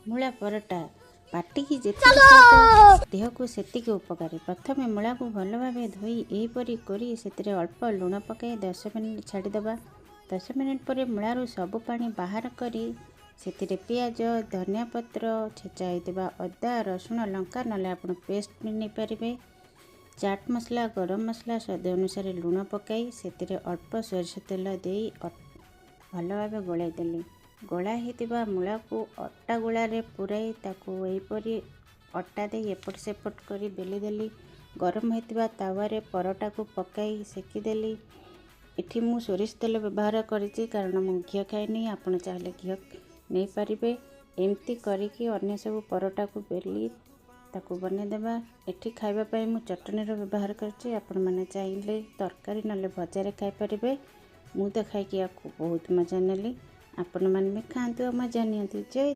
मूला परोटा पाटिकी जेतिकी स्वाद देह को सेतिकी उपकारी। प्रथमे मूला को भल भाव धोई एहीपरि करी सेतिरे अल्प लुण पकाई 10 मिनिट छाड़ीदेबा। 10 मिनिट पर मूलारू सबु पानी बाहर करी सेतिरे पियाज धनिया पत्र छेचा होइतिबा अदा रसुण लंका नले आपण पेस्ट भी नहीं पारिबे। चाट मसला गरम मसला स्वाद अनुसार लुण पकाई सेतिरे अल्प सोरिष तेल देई भल भाव गोलाई देली। गोला होइतिबा मूला को अटा गोलारे पुराई ताकू एहीपरि अटा दे एपट सेपट करी बेली देली। गरम होइतिबा तावारे परोटा को पकाई सेकीदेली। इठी मु सोरिष तेल व्यवहार करिछि कारण मु घिओ खाइनी, आपण चाहले घिओ नहीं पारिबे। एमती करिकी अन्य सब परोटा को बेली ताकू बनेदेबा। एठी खाइबा पई मु चटनीर व्यवहार करछि, आपण माने चाहिले तरकारी नले भजारे खाइ पारिबे। मु तो खाइकी याकू बहुत मजा नेली, आपण माने भी खाआंतु मजा नियंतु। जय